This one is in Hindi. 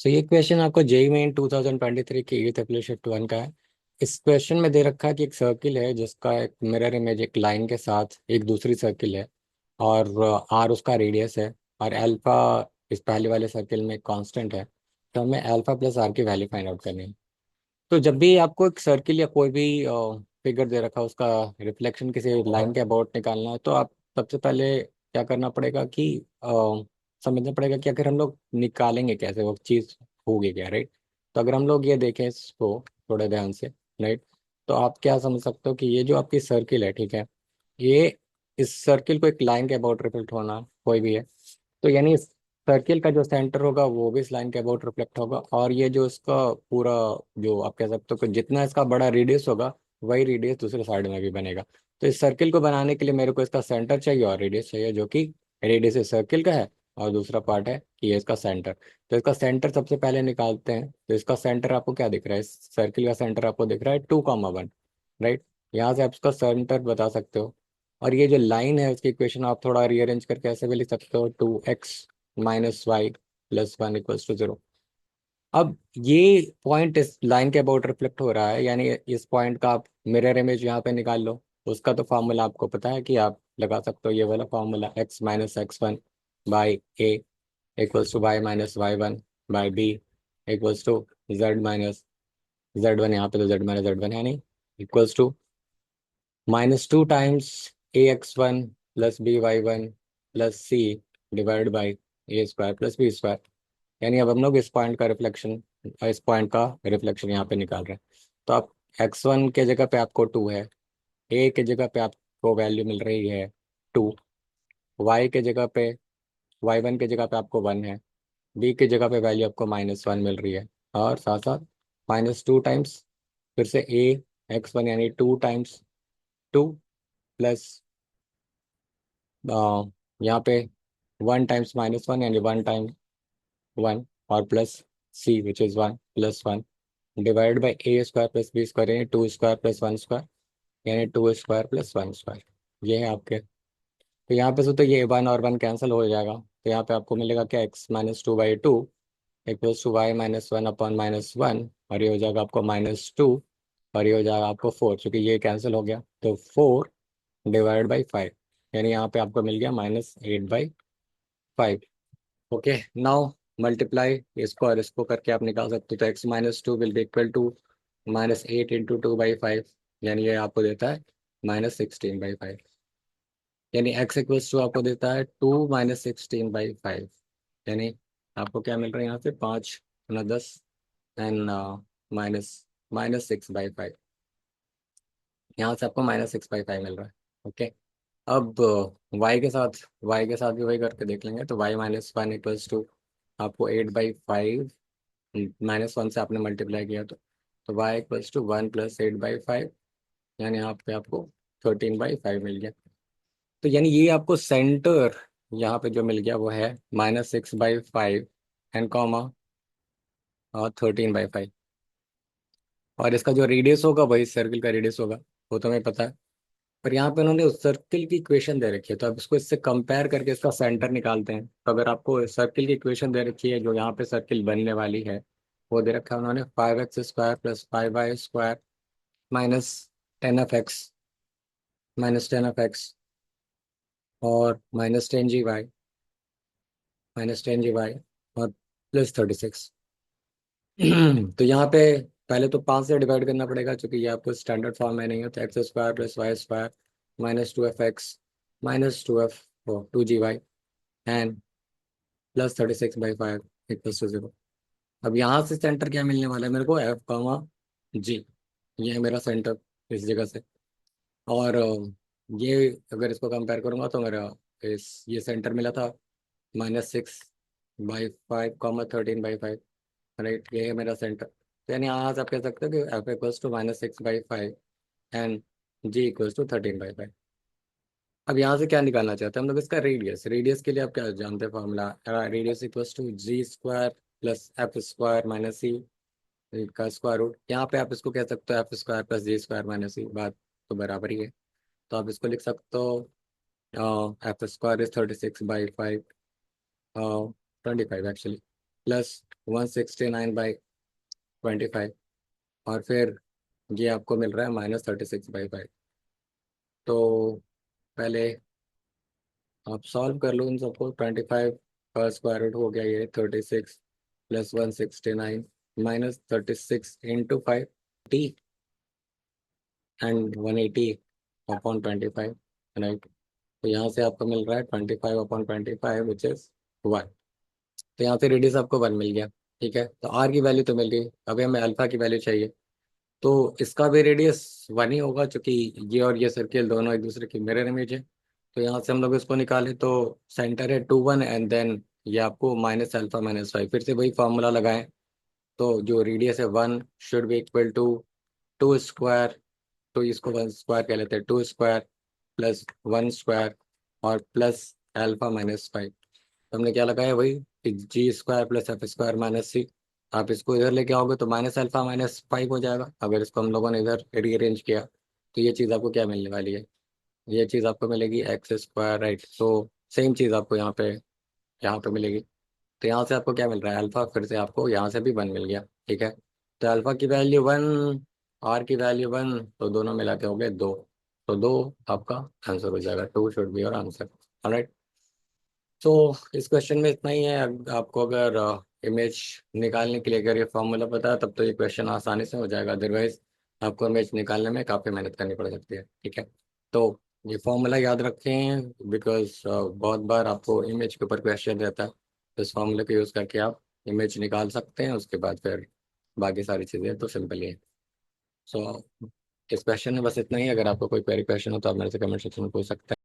सो ये क्वेश्चन आपको जेई मेन 2023 की ईथ शिफ्ट वन का है। इस क्वेश्चन में दे रखा है कि एक सर्किल है जिसका एक मिरर इमेज एक लाइन के साथ एक दूसरी सर्किल है, और आर उसका रेडियस है, और अल्फा इस पहले वाले सर्किल में कांस्टेंट है। तो हमें अल्फा प्लस आर की वैल्यू फाइंड आउट करनी है। तो जब भी आपको एक सर्किल या कोई भी फिगर दे रखा है उसका रिफ्लेक्शन किसी लाइन के अबाउट निकालना है, तो आप सबसे पहले क्या करना पड़ेगा कि समझना पड़ेगा कि अगर हम लोग निकालेंगे कैसे वो चीज़ होगी क्या, राइट। तो अगर हम लोग ये देखें इसको थोड़ा ध्यान से, राइट, तो आप क्या समझ सकते हो कि ये जो आपकी सर्किल है, ठीक है, ये इस सर्किल को एक लाइन के अबाउट रिफ्लेक्ट होना कोई भी है। तो यानी सर्किल का जो सेंटर होगा वो भी इस लाइन के अबाउट रिफ्लेक्ट होगा, और ये जो इसका पूरा, जो आप कह सकते हो कि जितना इसका बड़ा रेडियस होगा वही रेडियस दूसरे साइड में भी बनेगा। तो इस सर्किल को बनाने के लिए मेरे को इसका सेंटर चाहिए और रेडियस चाहिए, जो कि रेडियस इस सर्किल का है, और दूसरा पार्ट है कि ये इसका सेंटर। तो इसका सेंटर सबसे पहले निकालते हैं। तो इसका सेंटर आपको क्या दिख रहा है, इस सर्किल का सेंटर आपको दिख रहा है 2,1, राइट। यहाँ से आप इसका सेंटर बता सकते हो। और ये जो लाइन है उसकी इक्वेशन आप थोड़ा रीअरेंज करके ऐसे भी लिख सकते हो, 2x - y + 1 = 0। अब ये पॉइंट इस लाइन के अबाउट रिफ्लेक्ट हो रहा है, यानी इस पॉइंट का आप मिरर इमेज यहाँ पे निकाल लो। उसका तो फार्मूला आपको पता है कि आप लगा सकते हो, ये वाला formula x - x1/a = y - y1/b = z - z1, यहाँ पे तो z - z1 है नहीं, equals to -2 times a x1 + b y1 + c/(a² + b²। यानी अब हम लोग इस पॉइंट का रिफ्लेक्शन, इस पॉइंट का रिफ्लेक्शन यहाँ पे निकाल रहे हैं। तो आप x1 के जगह पे आपको 2 है, a के जगह पे आपको वैल्यू मिल रही है 2, y के जगह पे, y1 के जगह पे आपको 1 है, b की जगह पे वैल्यू आपको -1 मिल रही है, और साथ साथ -2 टाइम्स फिर से a x1, यानी 2 टाइम्स 2 प्लस यहाँ पे 1 टाइम्स -1, यानी 1 टाइम 1, और plus c which is 1 + 1 divide by a² + b² यानी 2² + 1², यानी 2² + 1²। ये है आपके। तो यहाँ पे से तो ये 1 और 1 कैंसिल हो जाएगा, तो यहाँ पे आपको मिलेगा क्या, x - 2/2 =y - 1/-1, और ये हो जाएगा आपको -2, और ये हो जाएगा आपको 4, क्योंकि ये कैंसिल हो गया, तो 4/5, यानी यहाँ पे आपको मिल गया -8/5। ओके, नाउ मल्टीप्लाई इसको और इसको करके आप निकाल सकते हो। तो x - 2 will be equal to -8 × 2/5, यानी ये आपको देता है -16/5। यानी x आपको देता है 2 - 16/5, यानी आपको क्या मिल रहा है यहाँ से, 5×10 एंड माइनस -6/5। यहाँ से आपको -6/5 मिल रहा है। ओके, अब y के साथ भी वही करके देख लेंगे। तो y - 1 = आपको 8/5, -1 से आपने मल्टीप्लाई किया, तो y = 1 + 8/5, यानी यहाँ पे आपको 13/5 मिल गया। तो यानी ये आपको सेंटर यहाँ पे जो मिल गया वो है -6/5 एंड कॉमा और 13/5, और इसका जो रेडियस होगा वही सर्किल का रेडियस होगा, वो तो हमें पता है। पर यहाँ पे उन्होंने उस सर्किल की इक्वेशन दे रखी है, तो अब इसको इससे कंपेयर करके इसका सेंटर निकालते हैं। तो अगर आपको सर्किल की इक्वेशन दे रखी है, जो यहाँ पे सर्किल बनने वाली है, वो दे रखा है उन्होंने 5x² + 5y² -10 of x -10 of x और -10 g y और +36। तो यहाँ पे पहले तो 5 से डिवाइड करना पड़ेगा, क्योंकि ये आपको स्टैंडर्ड फॉर्म में नहीं है। तो x² + y² -2f (2g y) and +36/5 = 0। अब यहाँ से सेंटर क्या मिलने वाला है मेरे को, f, ये है मेरा सेंटर इस जगह से। और ये अगर इसको कंपेयर करूंगा तो मेरा इस ये सेंटर मिला था -6/5 13/5, राइट। ये है मेरा सेंटर। तो यानी यहाँ से आप कह सकते हो कि f = -6/5 एंड g = 13/5। अब यहाँ से क्या निकालना चाहते हैं हम लोग, इसका रेडियस। रेडियस के लिए आप क्या जानते हैं formula, radius = g² + f² - c का स्क्वायर रूट। यहाँ पे आप इसको कह सकते हो f² + g² - c, बात तो बराबर ही है। तो आप इसको लिख सकते हो f² = 36/5, 25 एक्चुअली। प्लस 169/25, और फिर ये आपको मिल रहा है -36/5। तो पहले आप सॉल्व कर लो इन सबको। 25 का स्क्वायर रूट हो गया ये 36, plus 169 -36 into 5 T and 180/25, right. तो यहाँ से आपको मिल रहा है 25/25 विच इज 1। तो यहाँ से रेडियस आपको 1 मिल गया। ठीक है, तो आर की वैल्यू तो मिल गई, अभी हमें अल्फा की वैल्यू चाहिए। तो इसका भी रेडियस 1 ही होगा, क्योंकि ये और ये सर्किल दोनों एक दूसरे की मिरर इमेज है। तो यहाँ से हम लोग इसको निकालें तो सेंटर है 2 1, एंड देन ये आपको -α-5, फिर से वही फॉर्मूला लगाएं। तो जो रेडियस है 1 should be equal to 2 square, तो इसको 1 स्क्वायर कह लेते हैं, 2 स्क्वायर प्लस 1 स्क्वायर और प्लस α-5। हमने क्या लगाया, वही G² प्लस F² माइनस सी। आप इसको इधर लेके आओगे तो -α-5 हो जाएगा। अगर इसको हम लोगों ने इधर रीअरेंज किया तो ये चीज़ आपको क्या मिलने वाली है, ये चीज़ आपको मिलेगी x², राइट। तो सेम चीज़ आपको यहाँ पे मिलेगी। तो यहाँ से आपको क्या मिल रहा है, अल्फा, फिर से आपको यहाँ से भी 1 मिल गया। ठीक है, तो अल्फा की वैल्यू 1, आर की वैल्यू 1, तो दोनों मिला के हो गए 2। तो 2 आपका आंसर हो जाएगा, 2 should be your answer. Alright. तो इस क्वेश्चन में इतना ही है। आपको अगर इमेज निकालने के लिए अगर ये फॉर्मूला पता है तब तो ये क्वेश्चन आसानी से हो जाएगा, अदरवाइज आपको इमेज निकालने में काफ़ी मेहनत करनी पड़ सकती है। ठीक है, तो ये फॉर्मूला याद रखें, बिकॉज बहुत बार आपको इमेज के ऊपर क्वेश्चन रहता है। तो इस फॉर्मूले को यूज़ करके आप इमेज निकाल सकते हैं, उसके बाद फिर बाकी सारी चीज़ें तो सिंपल ही है। सो इस क्वेश्चन में बस इतना ही। अगर आपको कोई क्वेरी क्वेश्चन हो तो आप मेरे से कमेंट सेक्शन में पूछ सकते हैं।